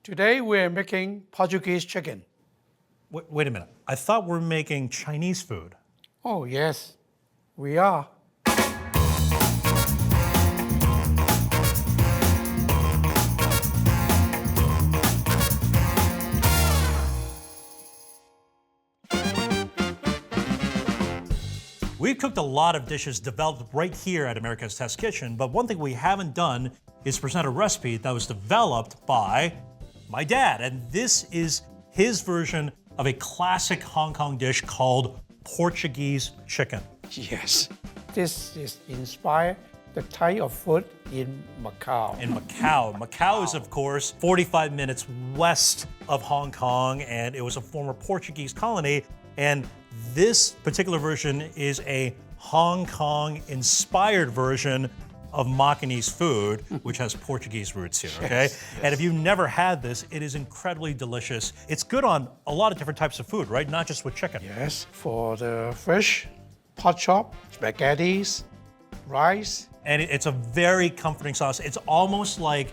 Today we're making Portuguese chicken. Wait a minute. I thought we're making Chinese food. Oh yes, we are. We've cooked a lot of dishes developed right here at America's Test Kitchen, but one thing we haven't done is present a recipe that was developed by my dad. And this is his version of a classic Hong Kong dish called Portuguese chicken. Yes. This is inspired the type of food in Macau. In Macau. Macau is, of course, 45 minutes west of Hong Kong, and it was a former Portuguese colony. And this particular version is a Hong Kong-inspired version of Macanese food, which has Portuguese roots here, okay? Yes. And if you've never had this, it is incredibly delicious. It's good on a lot of different types of food, right? Not just with chicken. Yes, for the fish, pork chop, spaghettis, rice. And it's a very comforting sauce. It's almost like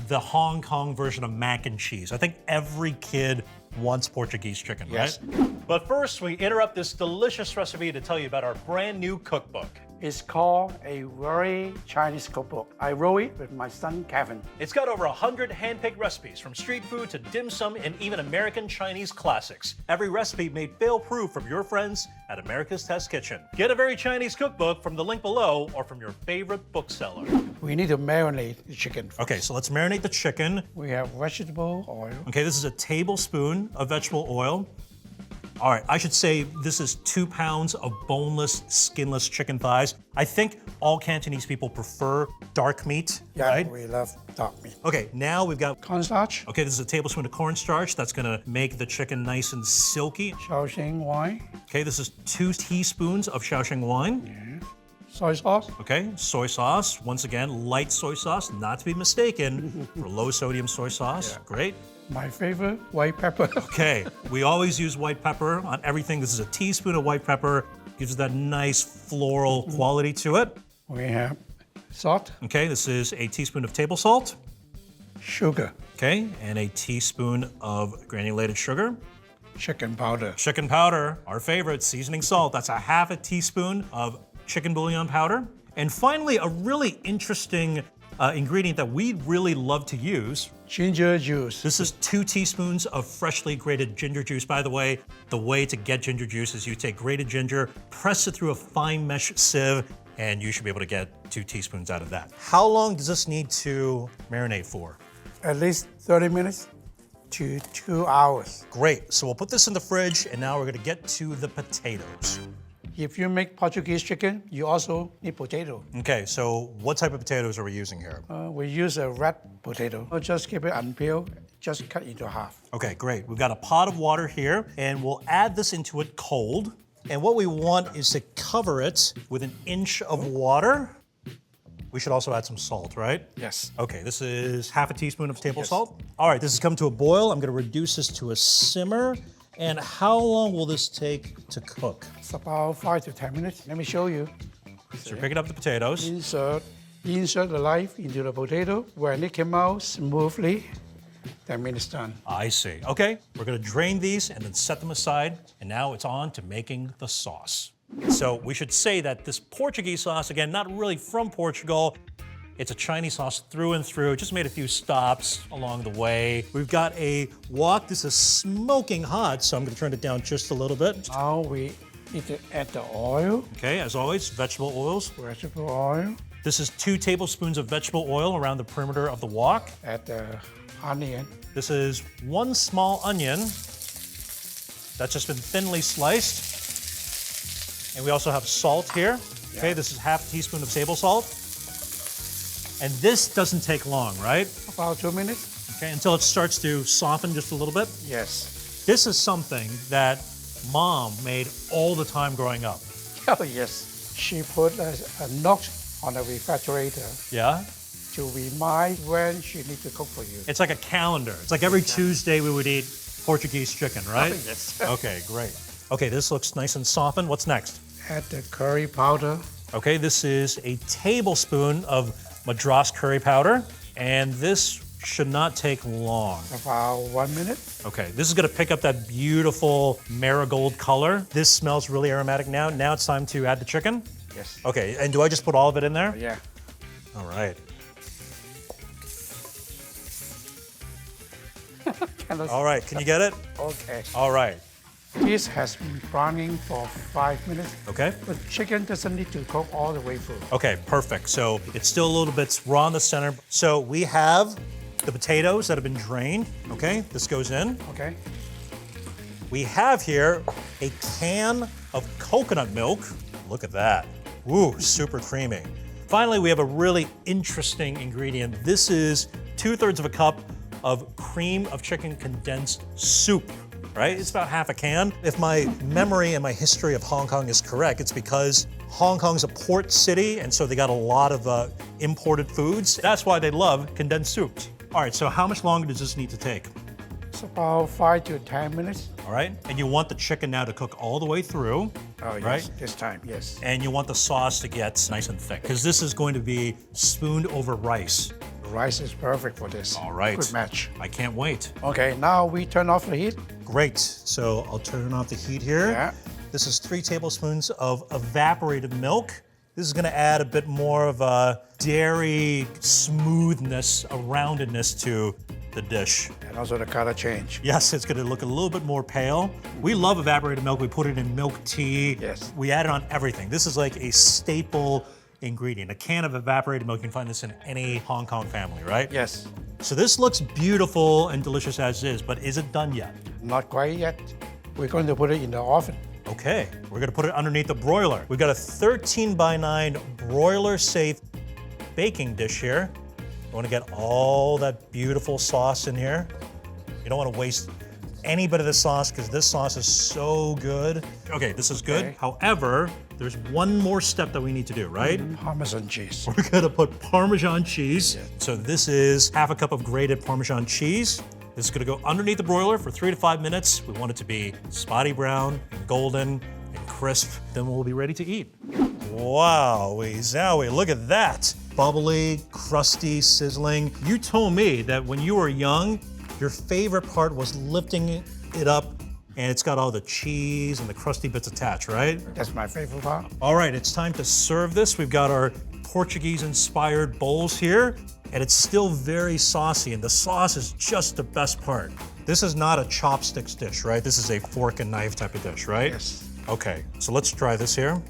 the Hong Kong version of mac and cheese. I think every kid wants Portuguese chicken, Yes. right? But first, we interrupt this delicious recipe to tell you about our brand new cookbook. It's called a very Chinese cookbook. I wrote it with my son Kevin. It's got over 100 hand-picked recipes from street food to dim sum and even American Chinese classics. Every recipe made fail-proof from your friends at America's Test Kitchen. Get a very Chinese cookbook from the link below or from your favorite bookseller. We need to marinate the chicken first. Okay, so let's marinate the chicken. We have vegetable oil. Okay, this is a tablespoon of vegetable oil. All right, I should say this is 2 pounds of boneless, skinless chicken thighs. I think all Cantonese people prefer dark meat, Yeah, right? we love dark meat. Okay, now we've got, Cornstarch, okay, this is a tablespoon of cornstarch. That's gonna make the chicken nice and silky. Shaoxing wine, Okay, this is 2 teaspoons of Shaoxing wine. soy sauce, Okay, soy sauce. Once again, light soy sauce, not to be mistaken for low sodium soy sauce. Great. my favorite, white pepper. Okay, we always use white pepper on everything. This is a teaspoon of white pepper. Gives it that nice floral quality to it. We have salt, Okay, this is a teaspoon of table salt. sugar, Okay, and a teaspoon of granulated sugar. chicken powder. Chicken powder, our favorite, seasoning salt. That's a half a teaspoon of chicken bouillon powder. And finally, a really interesting ingredient that we really love to use. Ginger juice. This is 2 teaspoons of freshly grated ginger juice. By the way to get ginger juice is you take grated ginger, press it through a fine mesh sieve, and you should be able to get 2 teaspoons out of that. How long does this need to marinate for? At least 30 minutes to 2 hours. Great, so we'll put this in the fridge, and now we're gonna get to the potatoes. If you make Portuguese chicken, you also need potato. Okay, so what type of potatoes are we using here? We use a red potato. Just keep it unpeeled, just cut into half. Okay, great. We've got a pot of water here, and we'll add this into it cold. And what we want is to cover it with 1 inch of water. We should also add some salt, right? Yes. Okay, this is half a teaspoon of table Yes. salt. All right, this has come to a boil. I'm gonna reduce this to a simmer. And how long will this take to cook? It's about 5 to 10 minutes. Let me show you. So you're picking up the potatoes. Insert the knife into the potato. When it came out smoothly, that means it's done. I see. Okay, we're gonna drain these and then set them aside. And now it's on to making the sauce. So we should say that this Portuguese sauce, again, not really from Portugal. It's a Chinese sauce through and through. Just made a few stops along the way. We've got a wok. This is smoking hot, so I'm gonna turn it down just a little bit. Now we need to add the oil, Okay, as always, vegetable oils. vegetable oil, This is 2 tablespoons of vegetable oil around the perimeter of the wok. add the onion, This is 1 small onion that's just been thinly sliced. And we also have salt here. Okay, this is half a teaspoon of table salt. And this doesn't take long, right? about 2 minutes. Okay, until it starts to soften just a little bit. Yes. This is something that Mom made all the time growing up. Oh, yes. She put a note on the refrigerator Yeah? to remind when she needs to cook for you. It's like a calendar. It's like every Tuesday we would eat Portuguese chicken, right? Oh, yes. Okay, great. Okay, this looks nice and softened. What's next? Add the curry powder, Okay, this is a tablespoon of Madras curry powder. And this should not take long. About 1 minute. Okay, this is gonna pick up that beautiful marigold color. This smells really aromatic now. Now it's time to add the chicken. Yes. Okay, and do I just put all of it in there? Yeah. All right. All right, can you get it? Okay. All right. This has been browning for 5 minutes. Okay. But chicken doesn't need to cook all the way through. Okay, perfect. So it's still a little bit raw in the center. So we have the potatoes that have been drained. Okay, this goes in. Okay. We have here a can of coconut milk. Look at that. Ooh, super creamy. Finally, we have a really interesting ingredient. This is 2/3 of a cup of cream of chicken condensed soup, right? It's about half a can. If my memory and my history of Hong Kong is correct, it's because Hong Kong's a port city, and so they got a lot of imported foods. That's why they love condensed soups. All right, so how much longer does this need to take? It's about 5 to 10 minutes. All right, and you want the chicken now to cook all the way through, Oh, yes. right? This time, yes. And you want the sauce to get nice and thick, because this is going to be spooned over rice. The rice is perfect for this. All right. Good match. I can't wait. Okay, now we turn off the heat. Great. So I'll turn off the heat here. Yeah. This is 3 tablespoons of evaporated milk. This is going to add a bit more of a dairy smoothness, a roundedness to the dish. And also the color change. Yes, it's going to look a little bit more pale. We love evaporated milk. We put it in milk tea. Yes. We add it on everything. This is like a staple ingredient. A can of evaporated milk. You can find this in any Hong Kong family, right? Yes. So this looks beautiful and delicious as is, but is it done yet? Not quite yet. We're going to put it in the oven. Okay, we're gonna put it underneath the broiler. We've got a 13x9 broiler-safe baking dish here. We wanna get all that beautiful sauce in here. You don't wanna waste any bit of the sauce because this sauce is so good. Okay, this is good. Okay. However, there's one more step that we need to do, right? Parmesan cheese. We're gonna put Parmesan cheese. So this is half a cup of grated Parmesan cheese. This is gonna go underneath the broiler for 3 to 5 minutes. We want it to be spotty brown and golden and crisp. Then we'll be ready to eat. Wow, zowie, look at that. Bubbly, crusty, sizzling. You told me that when you were young, your favorite part was lifting it up and it's got all the cheese and the crusty bits attached, right? That's my favorite part. All right, it's time to serve this. We've got our Portuguese-inspired bowls here, and it's still very saucy, and the sauce is just the best part. This is not a chopsticks dish, right? This is a fork and knife type of dish, right? Yes. Okay, so let's try this here.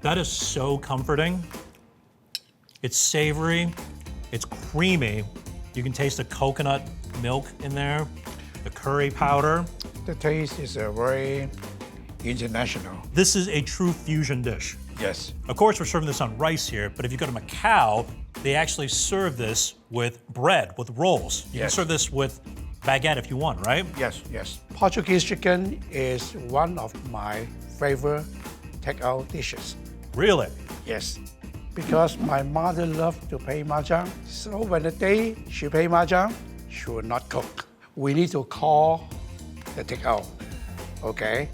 That is so comforting. It's savory, it's creamy. You can taste the coconut milk in there, the curry powder. The taste is very international. This is a true fusion dish. Yes. Of course, we're serving this on rice here, but if you go to Macau, they actually serve this with bread, with rolls. You can Yes. serve this with baguette if you want, right? Yes, yes. Portuguese chicken is one of my favorite takeout dishes. Really? Yes. Because my mother loved to play mahjong. So when the day she play mahjong, she will not cook. We need to call the takeout. Okay?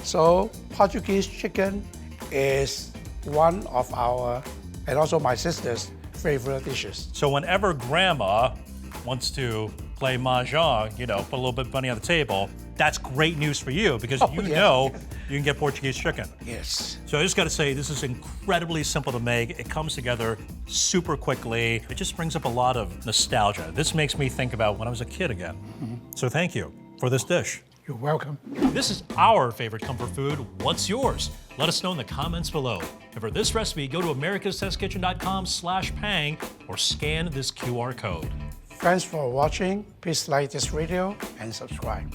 So Portuguese chicken is one of our, and also my sister's, favorite dishes. So whenever grandma wants to play mahjong, you know, put a little bit of money on the table, that's great news for you because you yeah. know you can get Portuguese chicken. Yes. So I just gotta say, this is incredibly simple to make. It comes together super quickly. It just brings up a lot of nostalgia. This makes me think about when I was a kid again. So thank you for this dish. You're welcome. This is our favorite comfort food. What's yours? Let us know in the comments below. And for this recipe, go to americastestkitchen.com/pang or scan this QR code. Thanks for watching. Please like this video and subscribe.